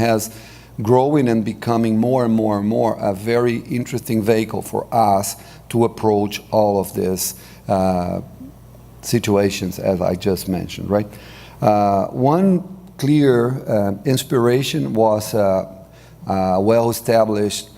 has growing and becoming more and more and more a very interesting vehicle for us to approach all of these situations as I just mentioned, right? One clear inspiration was a well-established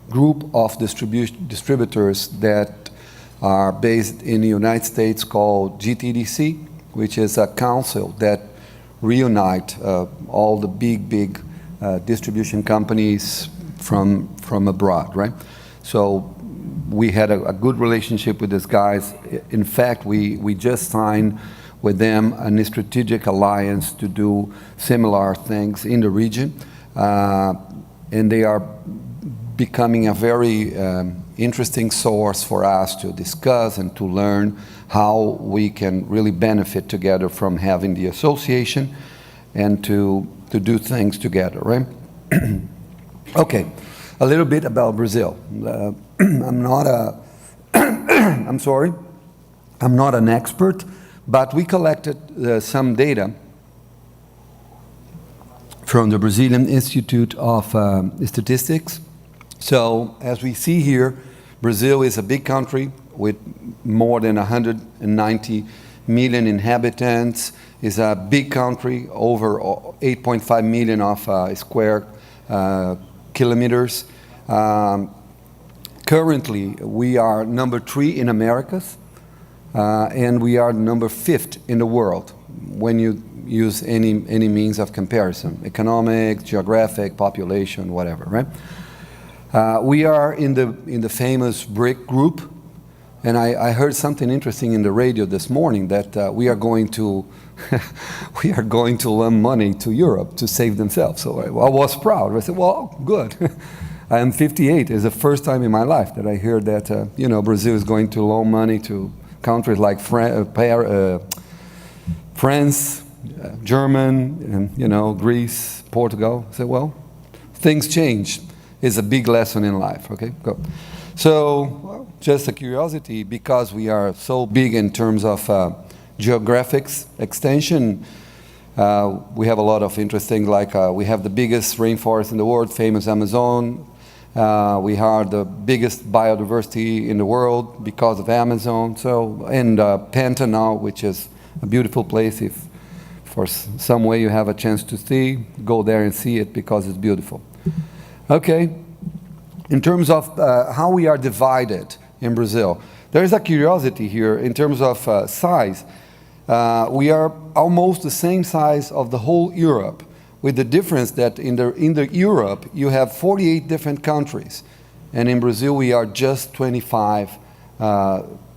group of distributors that are based in the United States called GTDC, which is a council that reunite all the big distribution companies from abroad, right? So we had a good relationship with these guys. In fact, we just signed with them a strategic alliance to do similar things in the region. And they are becoming a very interesting source for us to discuss and to learn how we can really benefit together from having the association and to do things together, right? Okay, a little bit about Brazil. I'm not I'm sorry, I'm not an expert, but we collected some data from the Brazilian Institute of Statistics. So as we see here, Brazil is a big country with more than 190 million inhabitants. It's a big country, over 8.5 million of square kilometers. Currently, we are number 3 in Americas, and we are number 5th in the world when you use any means of comparison, economic, geographic, population, whatever, right? We are in the famous BRIC group, and I heard something interesting in the radio this morning that we are going to we are going to lend money to Europe to save themselves. So I was proud. I said, well, good. I am 58. It's the first time in my life that I hear that you know, Brazil is going to loan money to countries like France, German, and you know, Greece, Portugal. I said, well, things change. It's a big lesson in life. Okay, go. So, well, just a curiosity, because we are so big in terms of geographic extension, we have a lot of interesting, like we have the biggest rainforest in the world, famous Amazon. We are the biggest biodiversity in the world because of Amazon. So, and Pantanal, which is a beautiful place. If for some way you have a chance to see, go there and see it because it's beautiful. Okay. In terms of how we are divided in Brazil, there is a curiosity here in terms of size. We are almost the same size of the whole Europe, with the difference that in the Europe you have 48 different countries, and in Brazil we are just 25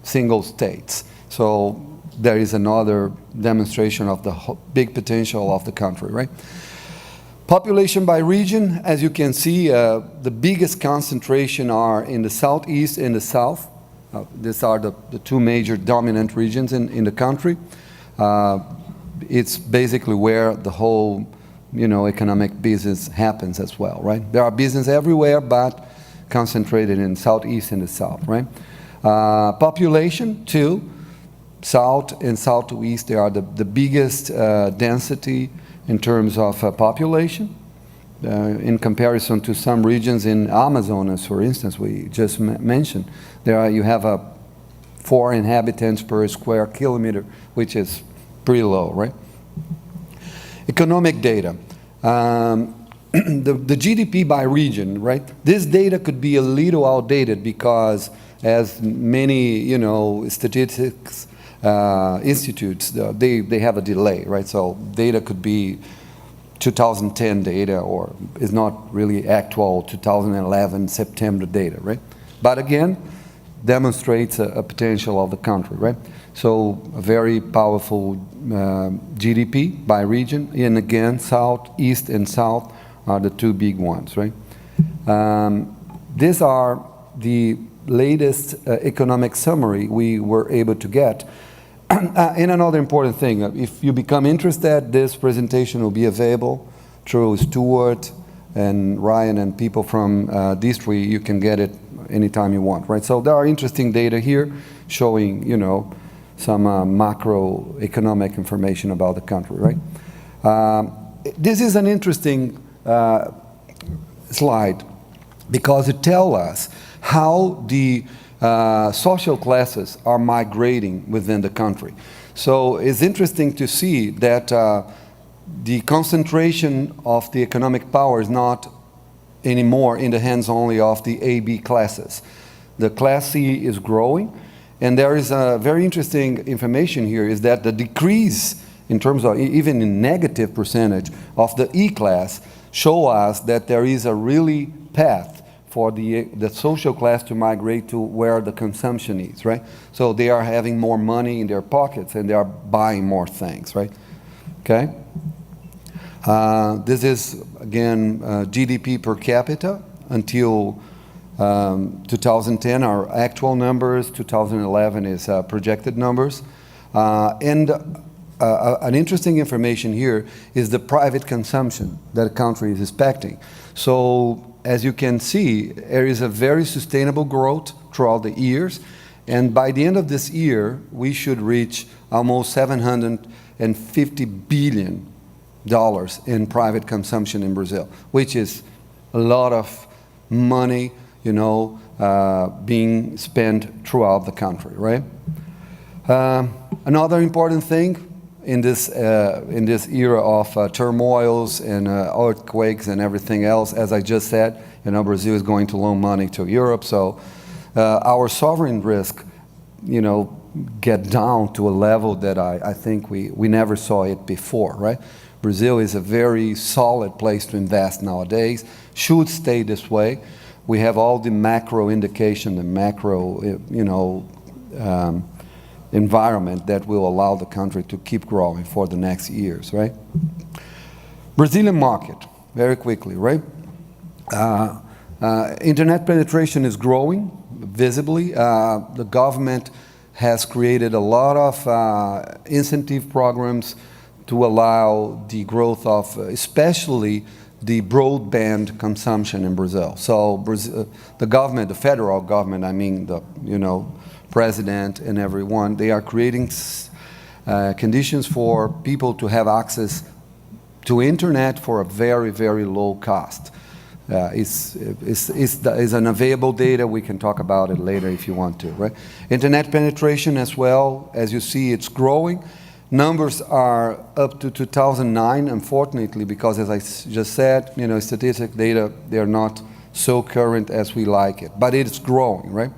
single states. So there is another demonstration of the big potential of the country, right? Population by region, as you can see, the biggest concentration are in the southeast and the south. These are the two major dominant regions in the country. It's basically where the whole, you know, economic business happens as well, right? There are business everywhere, but concentrated in southeast and the south, right? Population, too. South and southeast, they are the biggest density in terms of population, in comparison to some regions in Amazonas, for instance, we just mentioned. You have 4 inhabitants per square kilometer, which is pretty low, right? Economic data. The GDP by region, right? This data could be a little outdated because, as many, you know, statistics institutes, they have a delay, right? So data could be 2010 data, or is not really actual 2011 September data, right? But again, demonstrates a potential of the country, right? So a very powerful GDP by region, and again, south, east, and south are the two big ones, right? These are the latest economic summary we were able to get. And another important thing, if you become interested, this presentation will be available through Stuart and Ryan and people from DISTREE. You can get it anytime you want, right? So there are interesting data here showing, you know, some macroeconomic information about the country, right? this is an interesting slide because it tells us how the social classes are migrating within the country. So it's interesting to see that the concentration of the economic power is not anymore in the hands only of the A-B classes. The Class C is growing, and there is a very interesting information here is that the decrease in terms of even in negative percentage of the E class show us that there is a really path for the social class to migrate to where the consumption is, right? So they are having more money in their pockets and they are buying more things, right? Okay? This is, again, GDP per capita until 2010, our actual numbers. 2011 is projected numbers. An interesting information here is the private consumption that a country is expecting. So as you can see, there is a very sustainable growth throughout the years. And by the end of this year, we should reach almost $750 billion in private consumption in Brazil, which is a lot of money, you know, being spent throughout the country, right? Another important thing in this era of turmoils and earthquakes and everything else, as I just said, you know, Brazil is going to loan money to Europe, so our sovereign risk, you know, get down to a level that I think we never saw it before, right? Brazil is a very solid place to invest nowadays, should stay this way. We have all the macro indication, the macro, you know, environment that will allow the country to keep growing for the next years, right? Brazilian market, very quickly, right? Internet penetration is growing visibly. The government has created a lot of incentive programs to allow the growth of especially the broadband consumption in Brazil. So the government, the federal government, I mean, the, you know, president and everyone, they are creating conditions for people to have access to internet for a very, very low cost. It's unavailable data. We can talk about it later if you want to, right? Internet penetration as well, as you see, it's growing. Numbers are up to 2009, unfortunately, because as I just said, you know, statistic data, they're not so current as we like it, but it's growing, right?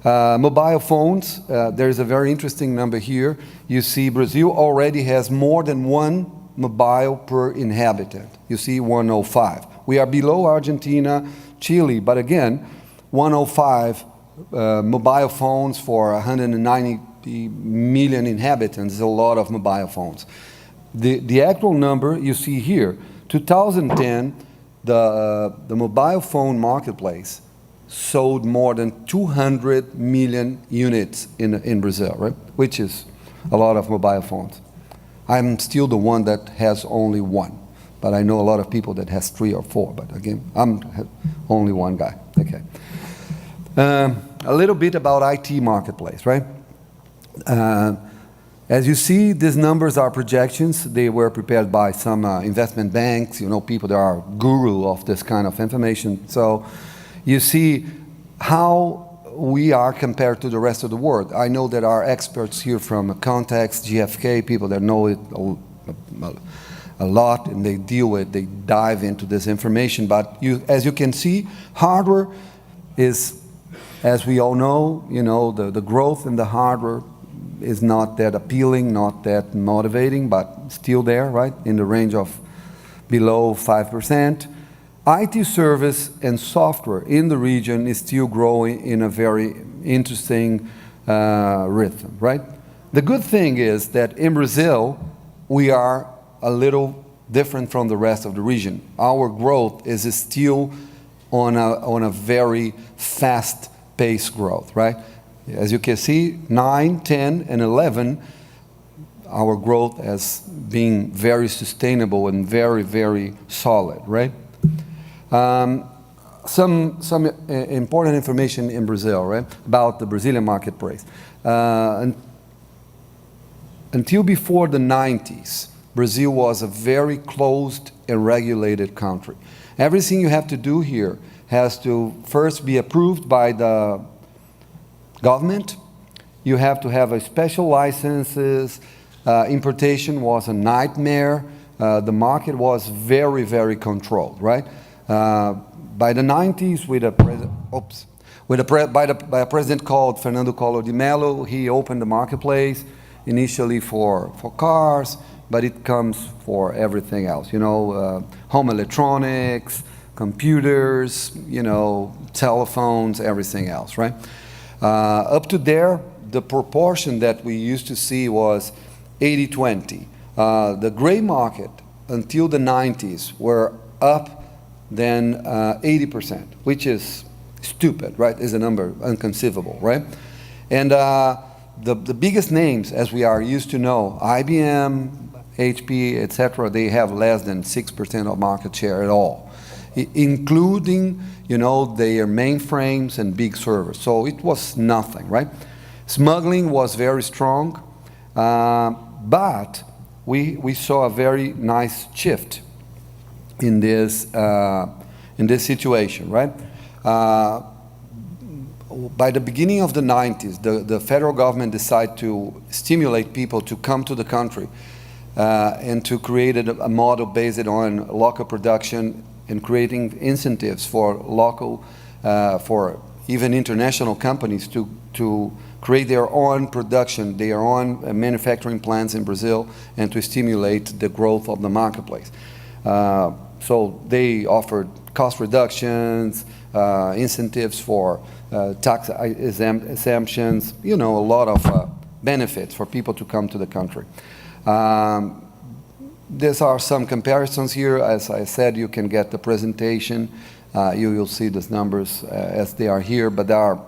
Mobile phones, there's a very interesting number here. You see Brazil already has more than one mobile per inhabitant. You see 105. We are below Argentina, Chile, but again, 105 mobile phones for 190 million inhabitants is a lot of mobile phones. The actual number you see here, 2010, the mobile phone marketplace sold more than 200 million units in Brazil, right? Which is a lot of mobile phones. I'm still the one that has only one, but I know a lot of people that has 3 or 4, but again, I'm only one guy, okay. A little bit about IT marketplace, right? As you see, these numbers are projections. They were prepared by some investment banks, you know, people that are guru of this kind of information. So you see how we are compared to the rest of the world. I know that our experts here from Context, GfK, people that know it a lot and they dive into this information. But as you can see, hardware is, as we all know, you know, the growth in the hardware is not that appealing, not that motivating, but still there, right, in the range of below 5%. IT service and software in the region is still growing in a very interesting rhythm, right? The good thing is that in Brazil, we are a little different from the rest of the region. Our growth is still on a very fast-paced growth, right? As you can see, 9, 10, and 11, our growth has been very sustainable and very, very solid, right? Some important information in Brazil, right, about the Brazilian marketplace. Until before the 90s, Brazil was a very closed and regulated country. Everything you have to do here has to first be approved by the government. You have to have a special licenses. Importation was a nightmare. The market was very, very controlled, right? By the 90s, by a president called Fernando Collor de Mello, he opened the marketplace initially for cars, but it comes for everything else, home electronics, computers, telephones, everything else, right? Up to there, the proportion that we used to see was 80-20. The gray market until the 90s were up than 80%, which is stupid, right? Is a number inconceivable, right? And the biggest names, as we are used to know, IBM, HP, etc., they have less than 6% of market share at all, including, their mainframes and big servers. So it was nothing, right? Smuggling was very strong, but we saw a very nice shift in this situation, right? By the beginning of the 90s, the federal government decided to stimulate people to come to the country and to create a model based on local production and creating incentives for local, for even international companies to create their own production, their own manufacturing plants in Brazil, and to stimulate the growth of the marketplace. So they offered cost reductions, incentives for tax exemptions, a lot of benefits for people to come to the country. These are some comparisons here. As I said, you can get the presentation. You will see these numbers as they are here, but there are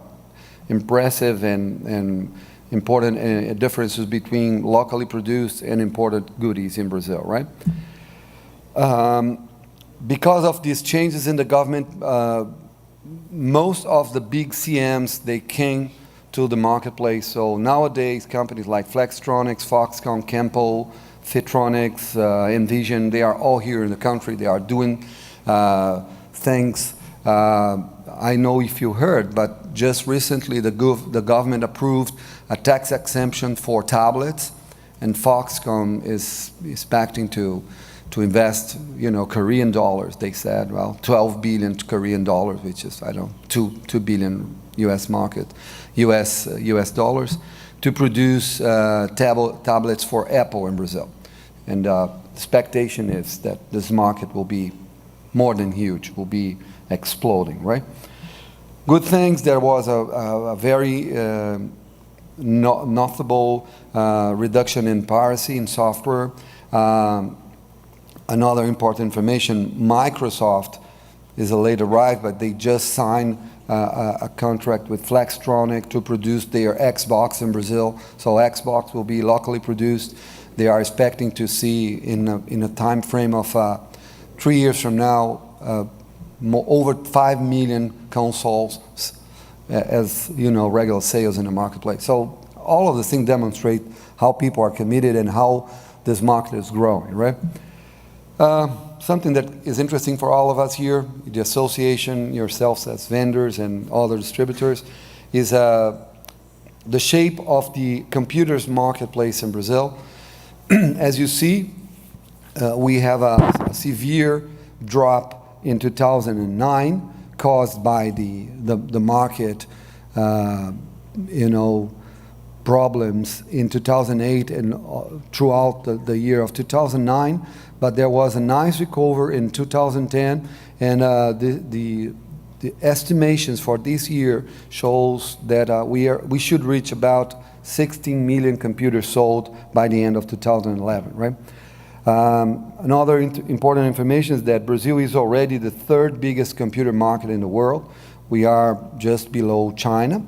impressive and important differences between locally produced and imported goodies in Brazil, right? Because of these changes in the government, most of the big CMs, they came to the marketplace. So nowadays, companies like Flextronics, Foxconn, Kempo, Fitronics, Envision, they are all here in the country. They are doing things. I know if you heard, but just recently the government approved a tax exemption for tablets, and Foxconn is expecting to invest, Korean dollars. They said, well, 12 billion Korean dollars, which is, I don't know, 2 billion US market, US dollars, to produce tablets for Apple in Brazil. And the expectation is that this market will be more than huge, will be exploding, right? Good things, there was a very notable reduction in piracy in software. Another important information, Microsoft is a late arrival, but they just signed a contract with Flextronics to produce their Xbox in Brazil. So Xbox will be locally produced. They are expecting to see in a time frame of 3 years from now, over 5 million consoles as regular sales in the marketplace. So all of the things demonstrate how people are committed and how this market is growing, right? Something that is interesting for all of us here, the association, yourselves as vendors and other distributors, is the shape of the computers marketplace in Brazil. As you see, we have a severe drop in 2009 caused by the market, problems in 2008 and throughout the year of 2009. But there was a nice recovery in 2010, and the estimations for this year shows that we should reach about 16 million computers sold by the end of 2011, right? Another important information is that Brazil is already the third biggest computer market in the world. We are just below China,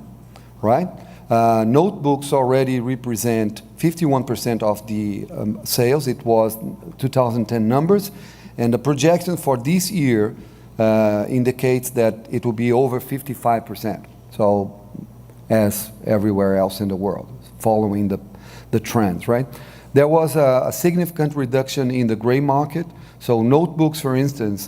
right? Notebooks already represent 51% of the sales. It was 2010 numbers, and the projection for this year indicates that it will be over 55%. So, as everywhere else in the world, following the trends, right? There was a significant reduction in the gray market. So notebooks, for instance,